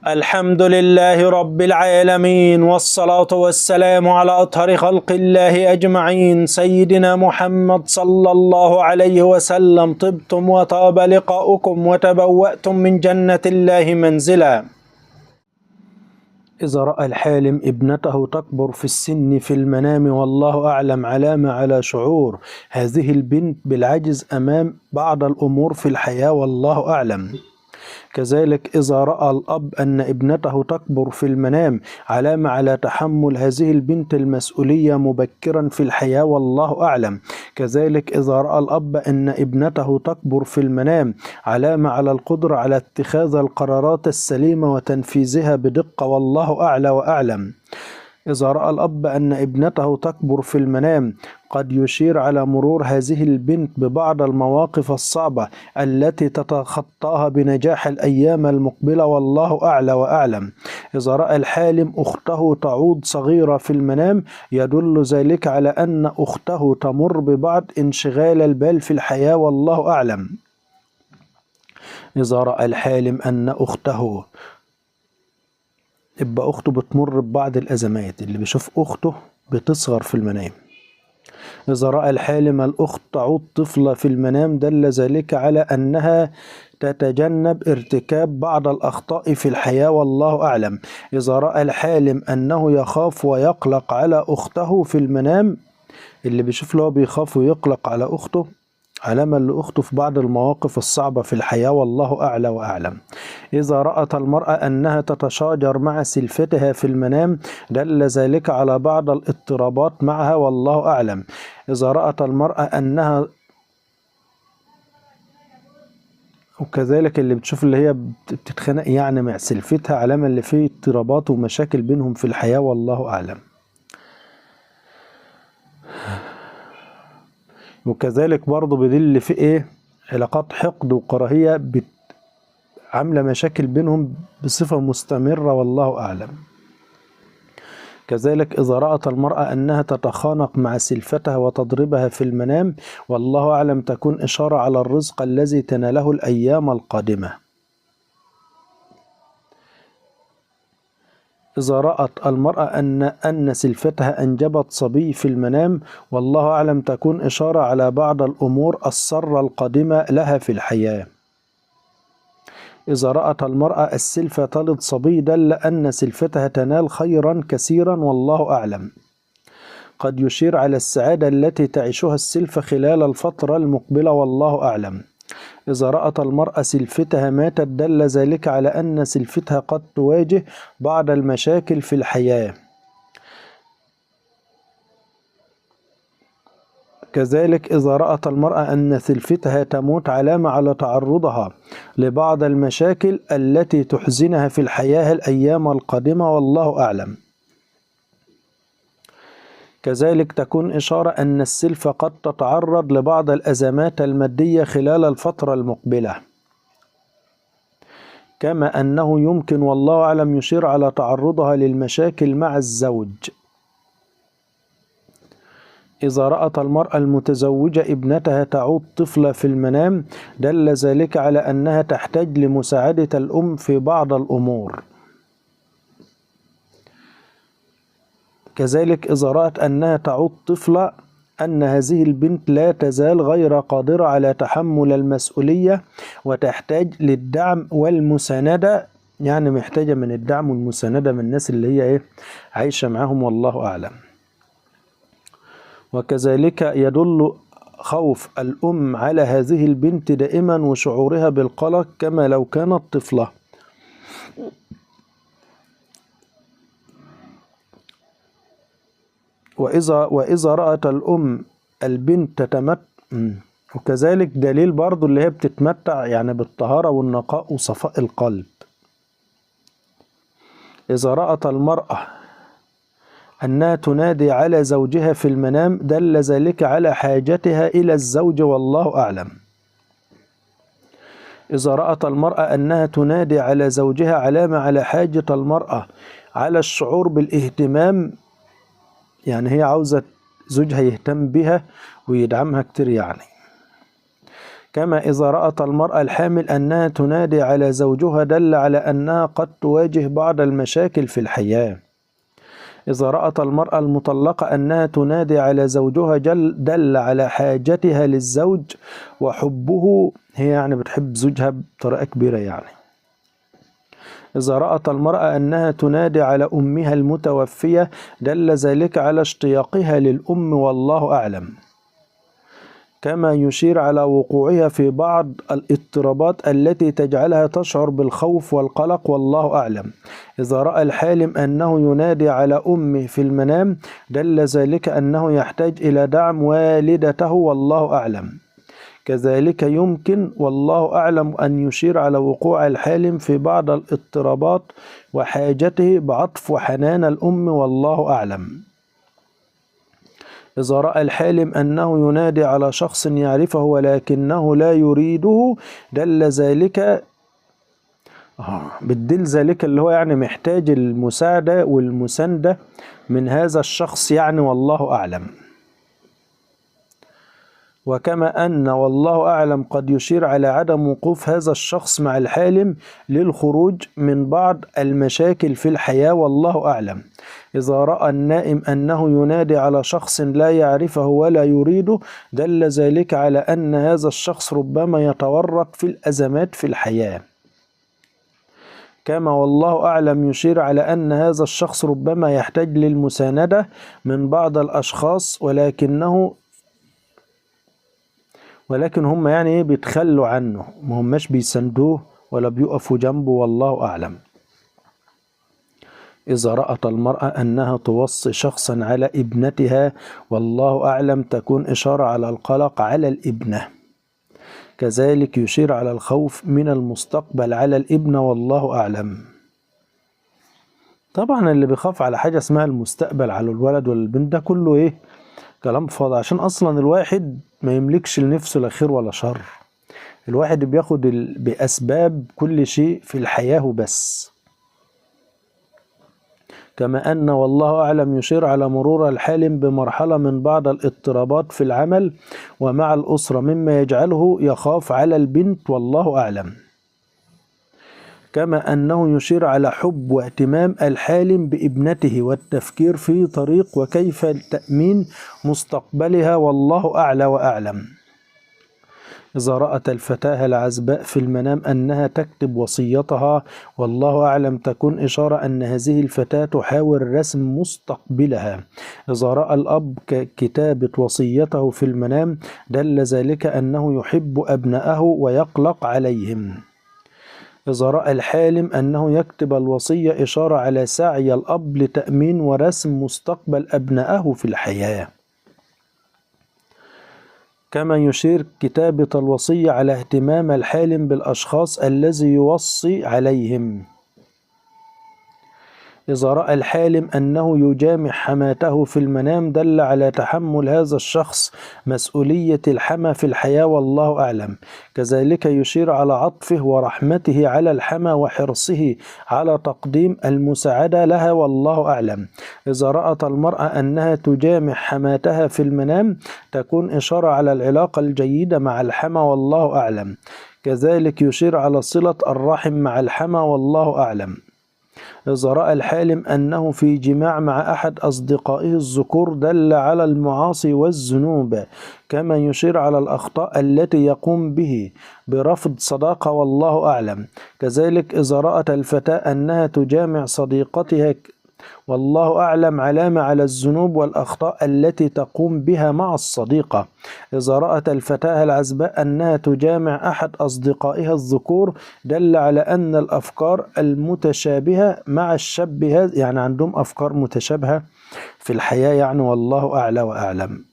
الحمد لله رب العالمين، والصلاة والسلام على أطهر خلق الله أجمعين، سيدنا محمد صلى الله عليه وسلم. طبتم وطاب لقاؤكم وتبوأتم من جنة الله منزلا. إذا رأى الحالم ابنته تكبر في السن في المنام والله أعلم علامة على شعور هذه البنت بالعجز أمام بعض الأمور في الحياة والله أعلم. كذلك إذا رأى الأب أن ابنته تكبر في المنام علامة على تحمل هذه البنت المسؤولية مبكرا في الحياة والله أعلم. كذلك إذا رأى الأب أن ابنته تكبر في المنام علامة على القدرة على اتخاذ القرارات السليمة وتنفيذها بدقة والله أعلى وأعلم. إذا رأى الأب أن ابنته تكبر في المنام قد يشير على مرور هذه البنت ببعض المواقف الصعبة التي تتخطاها بنجاح الأيام المقبلة والله أعلى وأعلم. إذا رأى الحالم أخته تعود صغيرة في المنام يدل ذلك على أن أخته تمر ببعض انشغال البال في الحياة والله أعلم. إذا رأى الحالم أن أخته بتمر ببعض الأزمات، اللي بيشوف أخته بتصغر في المنام. إذا رأى الحالم الأخت تعود طفلة في المنام دل ذلك على أنها تتجنب ارتكاب بعض الأخطاء في الحياة والله أعلم. إذا رأى الحالم أنه يخاف ويقلق على أخته في المنام، اللي بيشوف له بيخاف ويقلق على أخته علامة لأخته في بعض المواقف الصعبة في الحياة والله أعلى وأعلم. إذا رأت المرأة أنها تتشاجر مع سلفتها في المنام دل ذلك على بعض الاضطرابات معها والله أعلم. إذا رأت المرأة أنها وكذلك اللي بتشوف اللي هي بتتخانق يعني مع سلفتها علامة اللي فيه اضطرابات ومشاكل بينهم في الحياة والله أعلم. وكذلك برضه بدل في ايه علاقات حقد وكراهية عاملة مشاكل بينهم بصفة مستمرة والله أعلم. كذلك إذا رأت المرأة أنها تتخانق مع سلفتها وتضربها في المنام والله أعلم تكون إشارة على الرزق الذي تناله الأيام القادمة. إذا رأت المرأة أن سلفتها أنجبت صبي في المنام والله أعلم تكون إشارة على بعض الأمور السارة القادمة لها في الحياة. إذا رأت المرأة السلفة تلد صبي دل أن سلفتها تنال خيرا كثيرا والله أعلم. قد يشير على السعادة التي تعيشها السلفة خلال الفترة المقبلة والله أعلم. إذا رأت المرأة سلفتها ماتت دل ذلك على أن سلفتها قد تواجه بعض المشاكل في الحياة. كذلك إذا رأت المرأة أن سلفتها تموت علامة على تعرضها لبعض المشاكل التي تحزنها في الحياة الأيام القادمة والله أعلم. كذلك تكون إشارة أن السلفة قد تتعرض لبعض الأزمات المادية خلال الفترة المقبلة. كما أنه يمكن والله أعلم يشير على تعرضها للمشاكل مع الزوج. إذا رأت المرأة المتزوجة ابنتها تعود طفلة في المنام دل ذلك على أنها تحتاج لمساعدة الأم في بعض الأمور. كذلك إذا رأت أنها تعود طفلة أن هذه البنت لا تزال غير قادرة على تحمل المسؤولية وتحتاج للدعم والمساندة، يعني محتاجة من الدعم والمساندة من الناس اللي هي عايشة معهم والله أعلم. وكذلك يدل خوف الأم على هذه البنت دائما وشعورها بالقلق كما لو كانت طفلة. وإذا رأت الأم البنت تتمتع، وكذلك دليل برضو اللي هي بتتمتع يعني بالطهارة والنقاء وصفاء القلب. إذا رأت المرأة أنها تنادي على زوجها في المنام دل ذلك على حاجتها إلى الزوج والله أعلم. إذا رأت المرأة أنها تنادي على زوجها علامة على حاجة المرأة على الشعور بالاهتمام، يعني هي عاوزة زوجها يهتم بها ويدعمها كتير يعني. كما إذا رأت المرأة الحامل أنها تنادي على زوجها دل على أنها قد تواجه بعض المشاكل في الحياة. إذا رأت المرأة المطلقة أنها تنادي على زوجها دل على حاجتها للزوج وحبه، هي يعني بتحب زوجها بطريقة كبيرة يعني. إذا رأت المرأة أنها تنادي على أمها المتوفية دل ذلك على اشتياقها للأم والله أعلم. كما يشير على وقوعها في بعض الاضطرابات التي تجعلها تشعر بالخوف والقلق والله أعلم. إذا رأى الحالم أنه ينادي على أمه في المنام دل ذلك أنه يحتاج إلى دعم والدته والله أعلم. كذلك يمكن والله أعلم أن يشير على وقوع الحالم في بعض الاضطرابات وحاجته بعطف وحنان الأم والله أعلم. إذا رأى الحالم أنه ينادي على شخص يعرفه ولكنه لا يريده دل ذلك بالدل ذلك اللي هو يعني محتاج المساعدة والمساندة من هذا الشخص يعني والله أعلم. وكما أن والله أعلم قد يشير على عدم وقوف هذا الشخص مع الحالم للخروج من بعض المشاكل في الحياة والله أعلم. إذا رأى النائم أنه ينادي على شخص لا يعرفه ولا يريده دل ذلك على أن هذا الشخص ربما يتورط في الأزمات في الحياة. كما والله أعلم يشير على أن هذا الشخص ربما يحتاج للمساندة من بعض الأشخاص ولكن هم يعني بيتخلوا عنه، ما هماش بيساندوه ولا بيقفوا جنبه والله أعلم. إذا رأت المرأة أنها توصي شخصا على ابنتها والله أعلم تكون إشارة على القلق على الابنة. كذلك يشير على الخوف من المستقبل على الابنة والله أعلم. طبعا اللي بيخاف على حاجة اسمها المستقبل على الولد والبنت ده كله كلام فاضي، عشان أصلا الواحد ما يملكش لنفسه لا خير ولا شر. الواحد بياخد بأسباب كل شيء في الحياة بس. كما أن والله أعلم يشير على مرور الحالم بمرحلة من بعض الاضطرابات في العمل ومع الأسرة مما يجعله يخاف على البنت والله أعلم. كما أنه يشير على حب واهتمام الحالم بابنته والتفكير في طريق وكيف تأمين مستقبلها والله أعلى وأعلم. إذا رأت الفتاة العزباء في المنام أنها تكتب وصيتها والله أعلم تكون إشارة أن هذه الفتاة تحاول رسم مستقبلها. إذا رأى الأب كتابة وصيته في المنام دل ذلك أنه يحب أبنائه ويقلق عليهم. إذا رأى الحالم أنه يكتب الوصية إشارة على سعي الأب لتأمين ورسم مستقبل أبنائه في الحياة. كما يشير كتابة الوصية على اهتمام الحالم بالأشخاص الذي يوصي عليهم. إذا رأى الحالم أنه يجامع حماته في المنام دل على تحمل هذا الشخص مسؤولية الحمى في الحياة والله أعلم. كذلك يشير على عطفه ورحمته على الحمى وحرصه على تقديم المساعدة لها والله أعلم. إذا رأت المرأة أنها تجامع حماتها في المنام تكون إشارة على العلاقة الجيدة مع الحمى والله أعلم. كذلك يشير على صلة الرحم مع الحمى والله أعلم. إذا رأى الحالم أنه في جماع مع أحد أصدقائه الذكور دل على المعاصي والذنوب. كما يشير على الأخطاء التي يقوم به برفض صداقة والله أعلم. كذلك إذا رأت الفتاة أنها تجامع صديقتها والله أعلم علامة على الذنوب والأخطاء التي تقوم بها مع الصديقة. إذا رأت الفتاة العزباء أنها تجامع أحد أصدقائها الذكور دل على أن الأفكار المتشابهة مع الشاب يعني عندهم أفكار متشابهة في الحياة يعني والله أعلى وأعلم.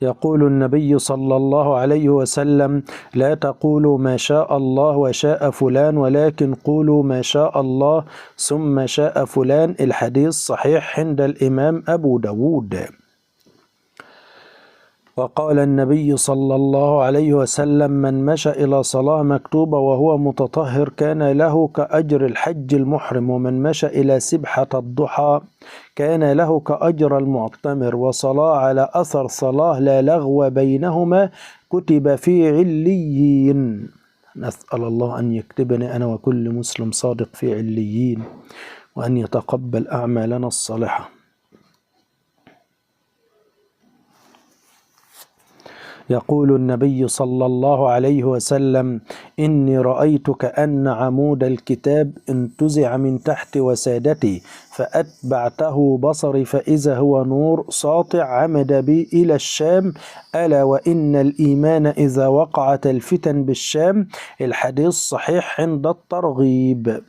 يقول النبي صلى الله عليه وسلم: لا تقولوا ما شاء الله وشاء فلان ولكن قولوا ما شاء الله ثم شاء فلان. الحديث صحيح عند الإمام أبو داود. وقال النبي صلى الله عليه وسلم: من مشى إلى صلاة مكتوبة وهو متطهر كان له كأجر الحج المحرم، ومن مشى إلى سبحة الضحى كان له كأجر المعتمر، وصلاة على أثر صلاة لا لغو بينهما كتب في عليين. نسأل الله أن يكتبني أنا وكل مسلم صادق في عليين، وأن يتقبل أعمالنا الصالحة. يقول النبي صلى الله عليه وسلم: إني رأيت كأن عمود الكتاب انتزع من تحت وسادتي، فأتبعته بصري فإذا هو نور ساطع عمد بي إلى الشام، ألا وإن الإيمان إذا وقعت الفتن بالشام. الحديث صحيح عند الترغيب.